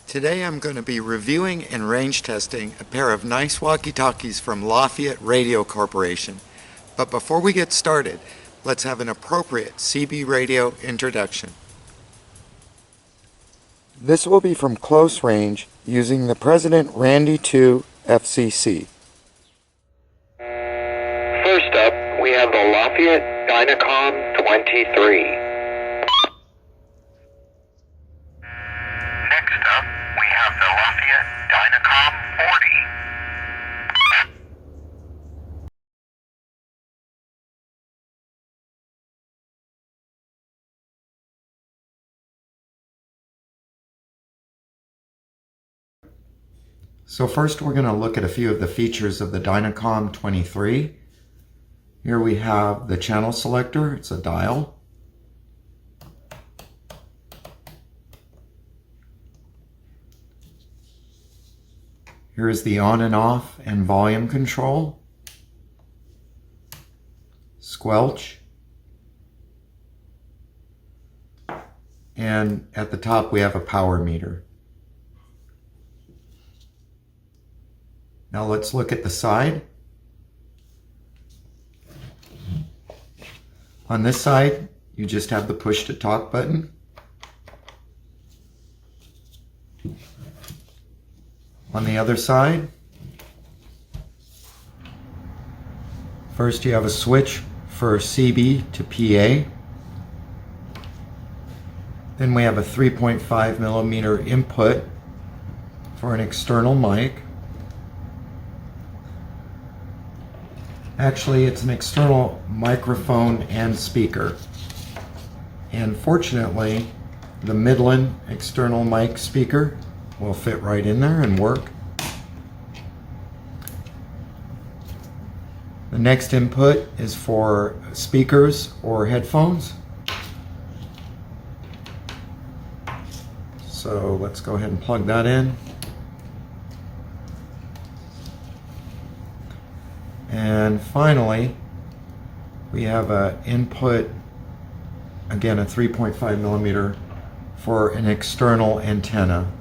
Today I'm going to be reviewing and range testing a pair of nice walkie-talkies from Lafayette Radio Corporation. But before we get started, let's have an appropriate CB radio introduction. This will be from close range using the President Randy II FCC. First up, we have the Lafayette Dyna-Com 23. Next up, we have the Lafayette Dyna-Com 40. So first we're going to look at a few of the features of the Dyna-Com 23. Here we have the channel selector, it's a dial. Here is the on and off and volume control, squelch, and at the top we have a power meter. Now let's look at the side. On this side, you just have the push to talk button. On the other side, first you have a switch for CB to PA. Then we have a 3.5 millimeter input for an external mic. Actually, it's an external microphone and speaker. And fortunately, the Midland external mic speaker will fit right in there and work. The next input is for speakers or headphones. So let's go ahead and plug that in. And finally, we have an input, again a 3.5 millimeter for an external antenna.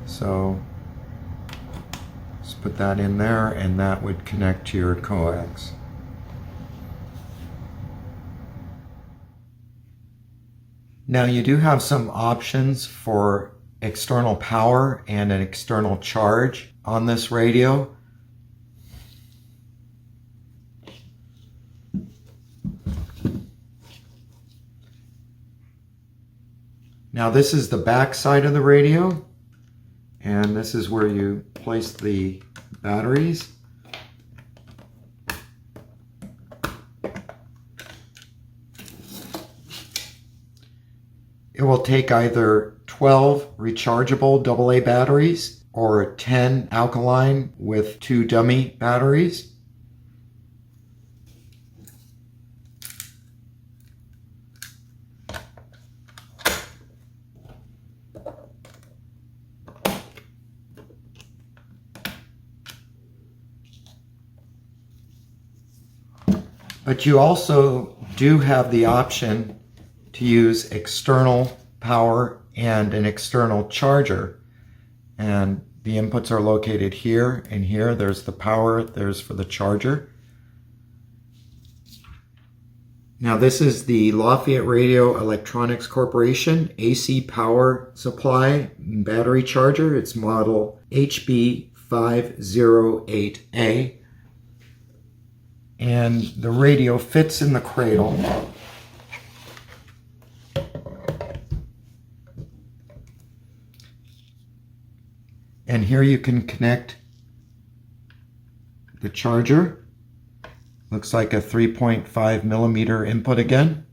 So let's put that in there, and that would connect to your coax. Now you do have some options for external power and an external charge on this radio. Now this is the back side of the radio, and this is where you place the batteries. It will take either 12 rechargeable AA batteries or 10 alkaline with 2 dummy batteries. But you also do have the option to use external power and an external charger. And the inputs are located here and here. There's the power, there's for the charger. Now this is the Lafayette Radio Electronics Corporation AC power supply and battery charger. It's model HB508A. And the radio fits in the cradle. And here you can connect the charger. Looks like a 3.5 millimeter input again.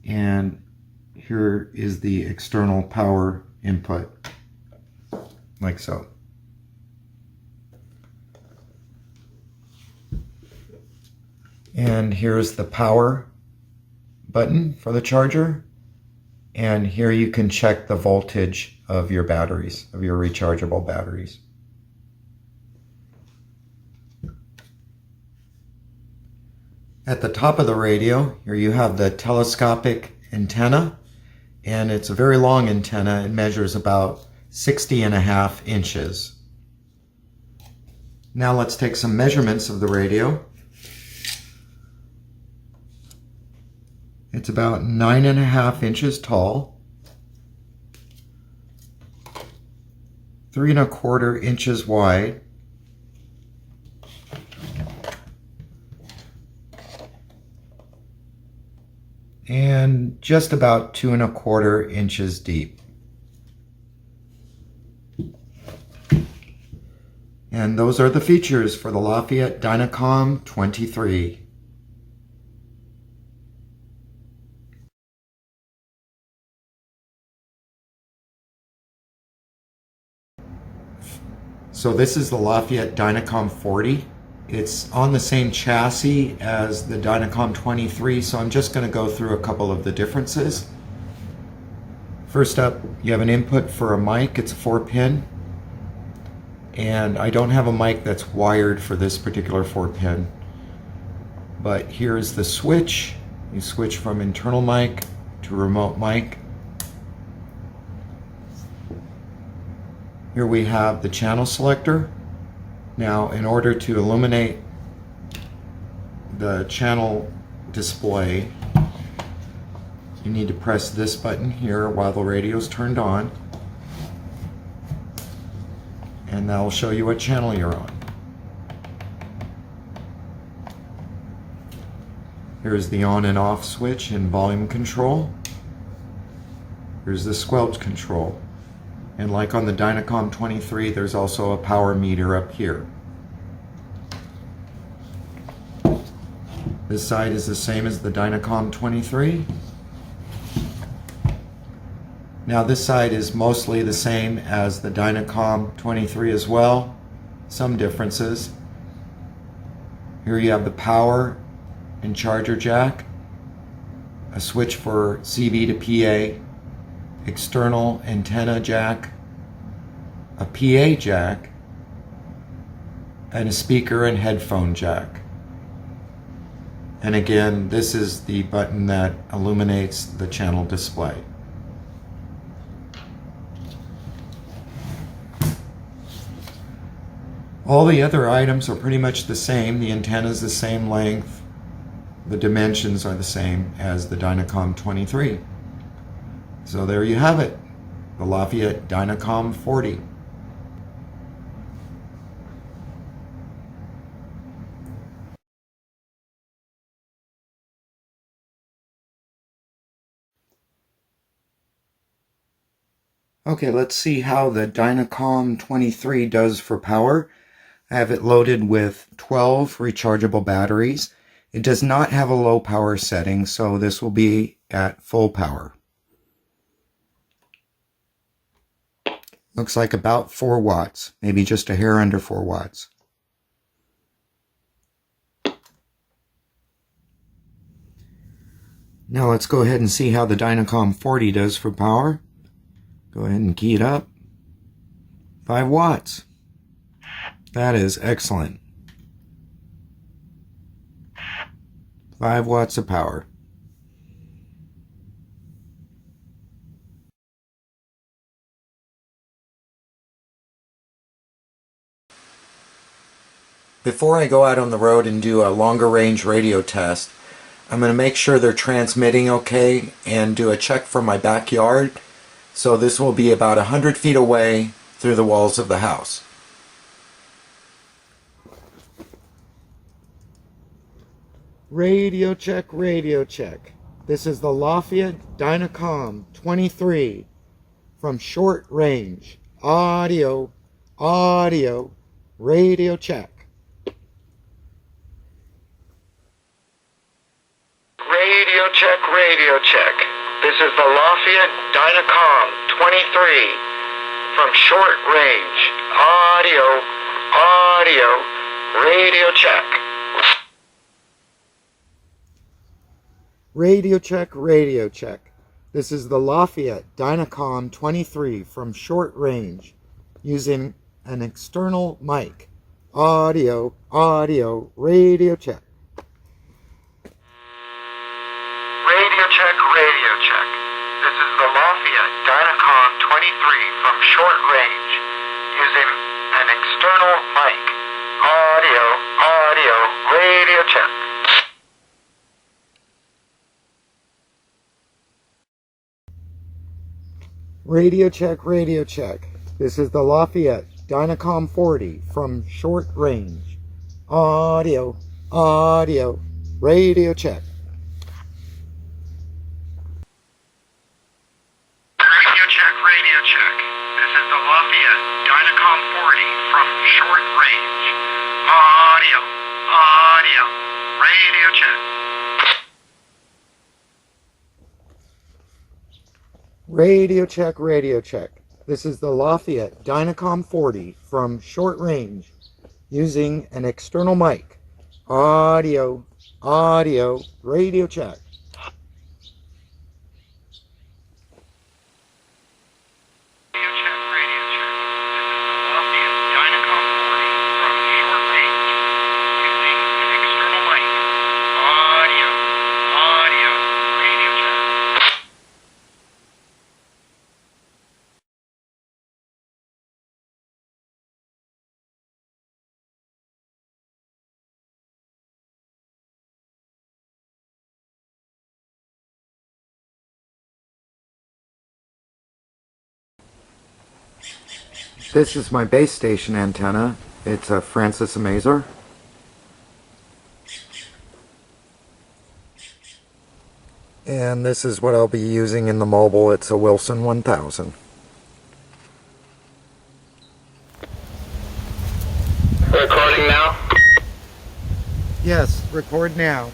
And here is the external power input. Like so. And here's the power button for the charger. And here you can check the voltage of your batteries, of your rechargeable batteries. At the top of the radio, here you have the telescopic antenna, and it's a very long antenna. It measures about 60.5 inches. Now let's take some measurements of the radio. It's about 9.5 inches tall, 3.25 inches wide, and just about 2.25 inches deep. And those are the features for the Lafayette Dyna-Com 23. So this is the Lafayette Dyna-Com 40. It's on the same chassis as the Dyna-Com 23, so I'm just going to go through a couple of the differences. First up, you have an input for a mic. It's a 4-pin. And I don't have a mic that's wired for this particular 4-pin. But here's the switch. You switch from internal mic to remote mic. Here we have the channel selector. Now, in order to illuminate the channel display, you need to press this button here while the radio is turned on, and that will show you what channel you're on. Here's the on and off switch and volume control. Here's the squelch control. And like on the Dyna-Com 23, there's also a power meter up here. This side is the same as the Dyna-Com 23. Now this side is mostly the same as the Dyna-Com 23 as well. Some differences. Here you have the power and charger jack, a switch for CB to PA, external antenna jack, a PA jack, and a speaker and headphone jack. And again, this is the button that illuminates the channel display. All the other items are pretty much the same. The antenna is the same length. The dimensions are the same as the Dyna-Com 23. So there you have it, the Lafayette Dyna-Com 40. Okay, let's see how the Dyna-Com 23 does for power. I have it loaded with 12 rechargeable batteries. It does not have a low power setting, so this will be at full power. Looks like about 4 watts, maybe just a hair under 4 watts. Now let's go ahead and see how the Dyna-Com 40 does for power. Go ahead and key it up. 5 watts. That is excellent. 5 watts of power. Before I go out on the road and do a longer range radio test, I'm going to make sure they're transmitting okay and do a check from my backyard. So this will be about 100 feet away through the walls of the house. Radio check, radio check. This is the Lafayette Dyna-Com 23 from short range. Audio, audio, radio check. Radio check, radio check. This is the Lafayette Dyna-Com 23 from short range. Audio, audio, radio check. Radio check, radio check. This is the Lafayette Dyna-Com 23 from short range using an external mic. Audio, audio, radio check. short range using an external mic. Audio, audio, radio check. Radio check, radio check. This is the Lafayette Dyna-Com 40 from short range. Audio, audio, radio check. Radio check, radio check. This is the Lafayette Dyna-Com 40 from short range. Audio, audio, radio check. Radio check, radio check. This is the Lafayette Dyna-Com 40 from short range using an external mic. Audio, audio, radio check. Radio check, radio check. This is the Lafayette Dyna-Com 40 from short range using an external mic. Audio, audio, radio check. This is my base station antenna. It's a Francis Amazer. And this is what I'll be using in the mobile. It's a Wilson 1000. Recording now? Yes, record now.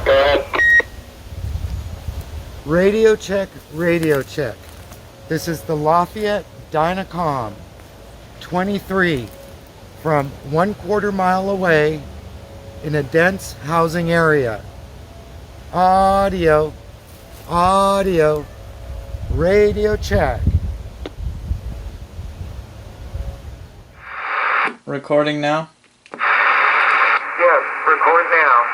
Go ahead. Radio check, radio check. This is the Lafayette Dyna-Com 23 from 1/4 mile away in a dense housing area. Audio, audio, radio check. Recording now? Yes, record now.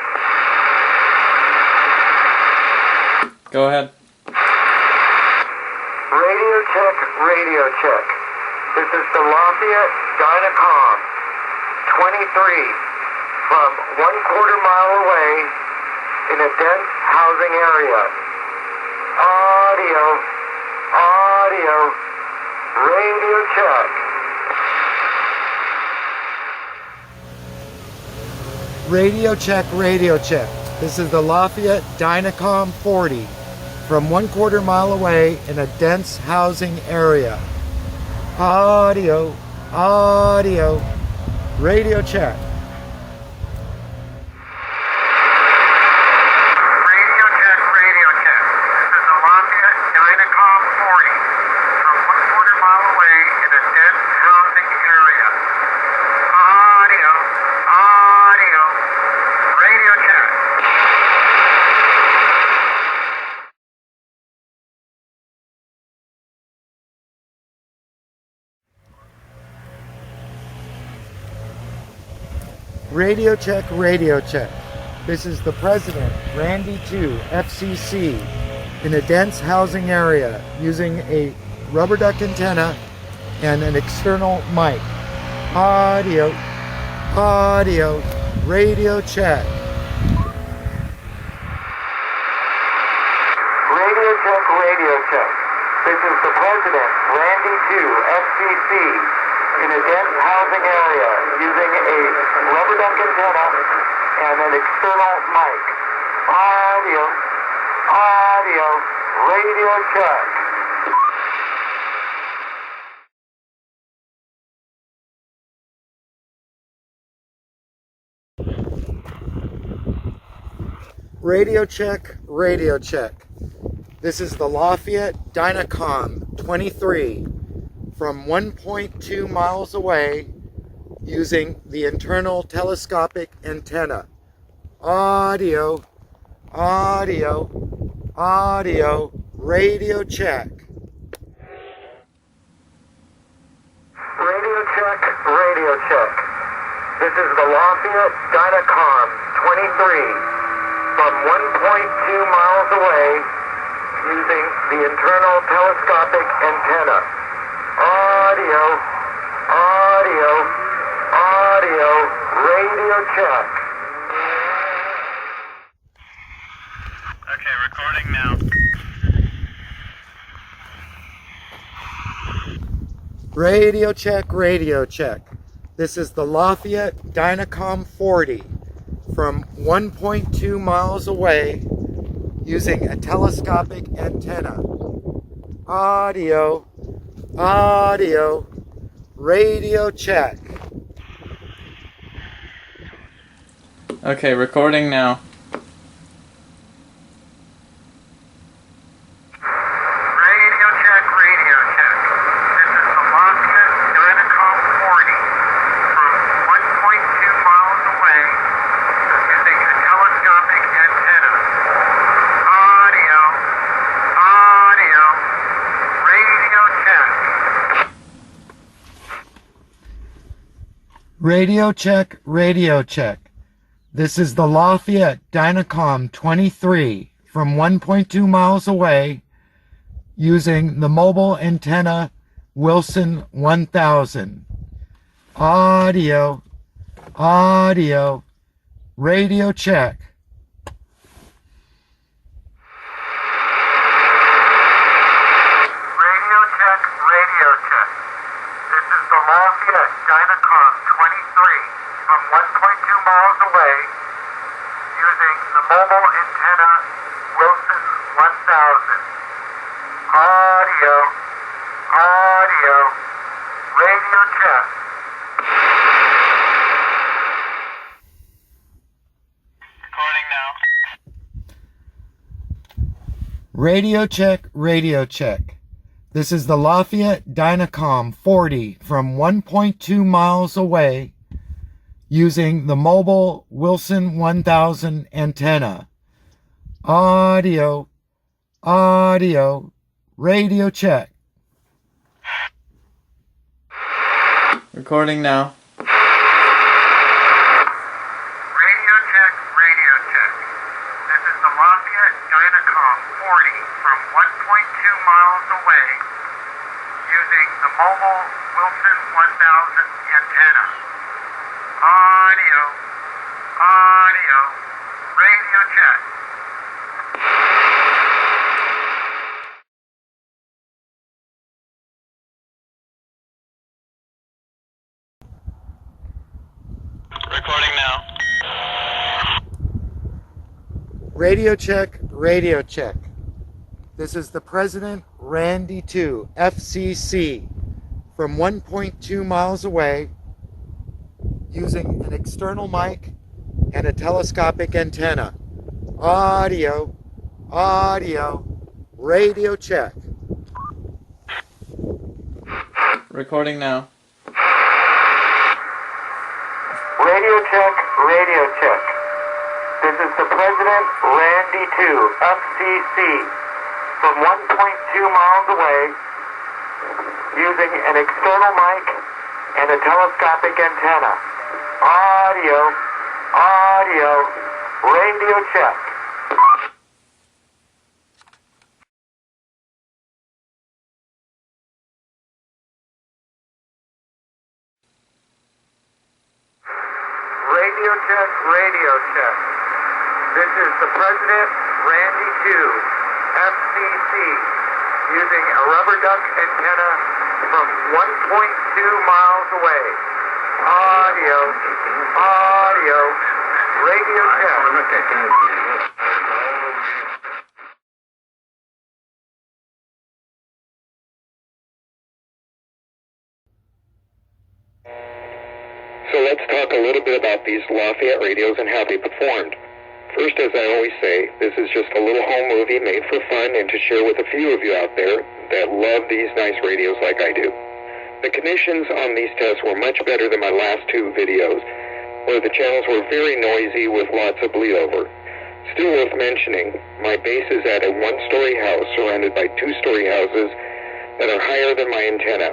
Go ahead. Radio check, radio check. This is the Lafayette Dyna-Com 23 from 1/4 mile away in a dense housing area. Audio, audio, radio check. Radio check, radio check. This is the Lafayette Dyna-Com 40 from 1/4 mile away in a dense housing area. Audio, audio, radio check. Radio check, radio check. This is the Lafayette Dyna-Com 40 from 1/4 mile away in a dense housing area. Audio, audio, radio check. Radio check, radio check. This is the President, Randy 2, FCC, in a dense housing area using a rubber duck antenna and an external mic. Audio, audio, radio check. Radio check, radio check. This is the President, Randy 2, FCC, in a dense housing area using a rubber duck antenna and an external mic. Audio, audio, radio check. Radio check, radio check. This is the Lafayette Dyna-Com 23 from 1.2 miles away using the internal telescopic antenna. Audio, audio, audio, radio check. Radio check, radio check. This is the Lafayette Dyna-Com 23 from 1.2 miles away using the internal telescopic antenna. Audio, audio, audio, radio check. Okay, recording now. Radio check, radio check. This is the Lafayette Dyna-Com 40 from 1.2 miles away using a telescopic antenna. Audio, audio, radio check. Okay, recording now. Radio check, radio check. This is the Lafayette Dyna-Com 40 from 1.2 miles away using a telescopic antenna. Audio, audio, radio check. Radio check, radio check. This is the Lafayette Dyna-Com 23 from 1.2 miles away using the mobile antenna Wilson 1000. Audio, audio, radio check. Radio check, radio check. This is the Lafayette Dyna-Com 23 from 1.2 miles away using the mobile antenna Wilson 1000. Audio, audio, radio check. Recording now. Radio check, radio check. This is the Lafayette Dyna-Com 40 from 1.2 miles away using the mobile Wilson 1000 antenna. Audio, audio, radio check. Recording now. Radio check, radio check. This is the Lafayette Dyna-Com 40 from 1.2 miles away using the mobile Wilson 1000 antenna. Audio, audio, radio check. Recording now. Radio check, radio check. This is the President Randy 2 FCC from 1.2 miles away using an external mic and a telescopic antenna. Audio, audio, radio check. Recording now. Radio check, radio check. This is the President Randy 2 FCC from 1.2 miles away using an external mic and a telescopic antenna. Audio, audio, radio check. Radio check, radio check. This is the President Randy 2 FCC using a rubber duck antenna from 1.2 miles away. Audio, audio, radio check. So let's talk a little bit about these Lafayette radios and how they performed. First, as I always say, this is just a little home movie made for fun and to share with a few of you out there that love these nice radios like I do. The conditions on these tests were much better than my last two videos, where the channels were very noisy with lots of bleed over. Still worth mentioning, my base is at a one-story house surrounded by two-story houses that are higher than my antenna.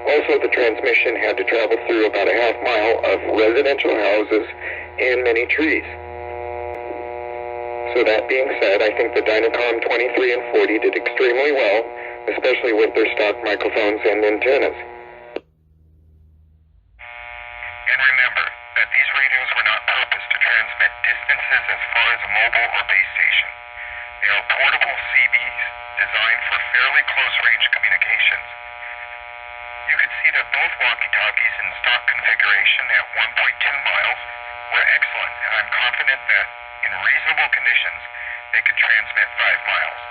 Also, the transmission had to travel through about a half mile of residential houses and many trees. So that being said, I think the Dyna-Com 23 and 40 did extremely well, especially with their stock microphones and antennas. And remember that these radios were not purposed to transmit distances as far as a mobile or base station. They are portable CBs designed for fairly close-range communications. You could see that both walkie-talkies in stock configuration at 1.2 miles were excellent, and I'm confident that in reasonable conditions they could transmit 5 miles.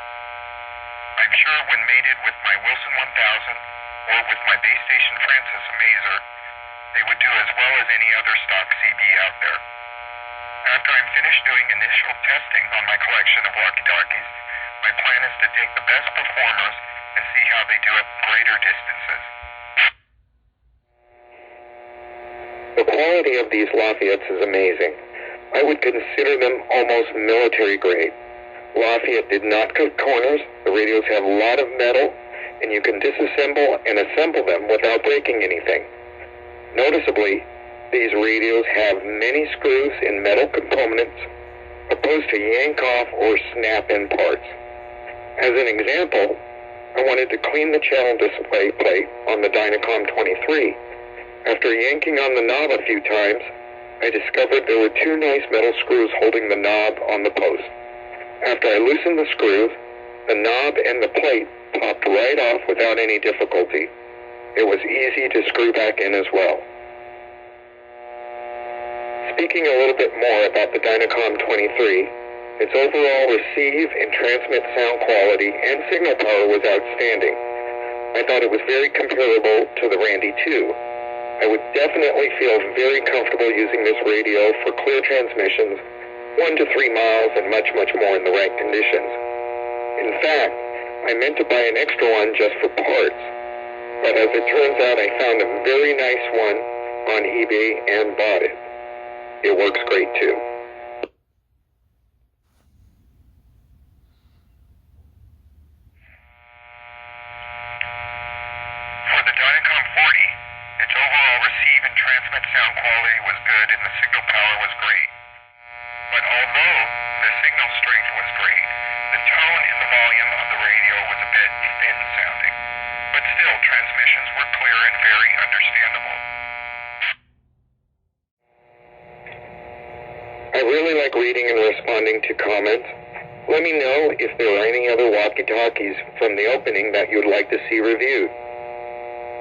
I'm sure when mated with my Wilson 1000 or with my base station Francis Mazer, they would do as well as any other stock CB out there. After I'm finished doing initial testing on my collection of walkie-talkies, my plan is to take the best performers and see how they do at greater distances. The quality of these Lafayettes is amazing. I would consider them almost military grade. Lafayette did not cut corners. The radios have a lot of metal, and you can disassemble and assemble them without breaking anything. Noticeably, these radios have many screws and metal components opposed to yank-off or snap-in parts. As an example, I wanted to clean the channel display plate on the Dyna-Com 23. After yanking on the knob a few times, I discovered there were 2 nice metal screws holding the knob on the post. After I loosened the screws, the knob and the plate popped right off without any difficulty. It was easy to screw back in as well. Speaking a little bit more about the Dyna-Com 23, its overall receive and transmit sound quality and signal power was outstanding. I thought it was very comparable to the Randy 2. I would definitely feel very comfortable using this radio for clear transmissions, 1 to 3 miles and much, much more in the right conditions. In fact, I meant to buy an extra one just for parts, but as it turns out, I found a very nice one on eBay and bought it. It works great too. For the Dyna-Com 40, its overall receive and transmit sound quality was good and the signal power was great. But although the signal strength was great, the tone and the volume of the radio was a bit thin sounding. But still, transmissions were clear and very understandable. I really like reading and responding to comments. Let me know if there are any other walkie-talkies from the opening that you'd like to see reviewed.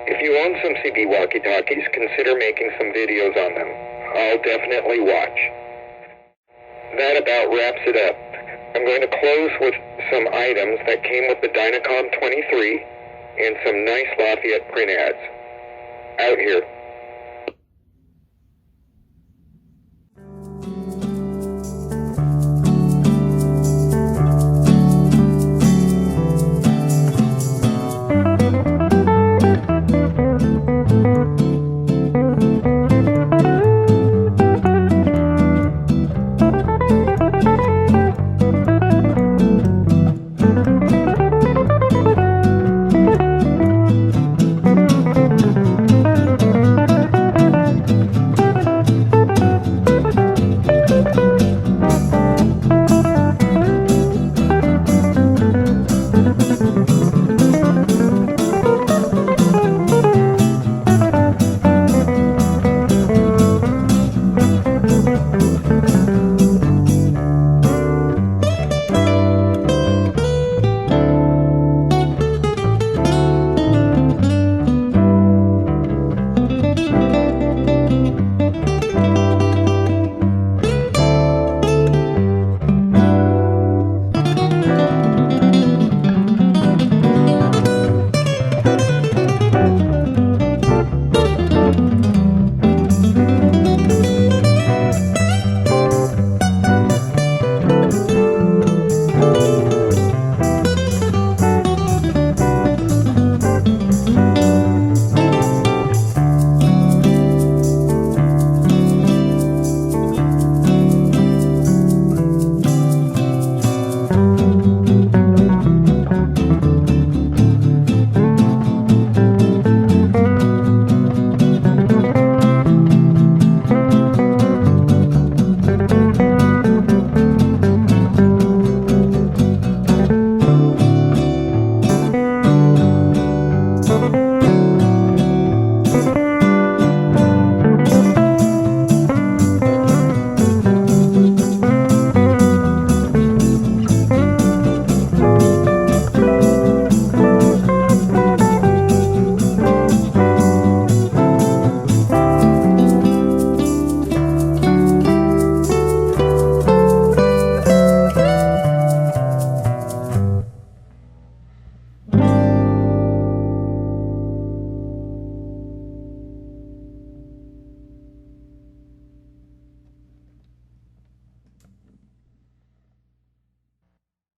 If you own some CB walkie-talkies, consider making some videos on them. I'll definitely watch. That about wraps it up. I'm going to close with some items that came with the Dyna-Com 23 and some nice Lafayette print ads. Out here.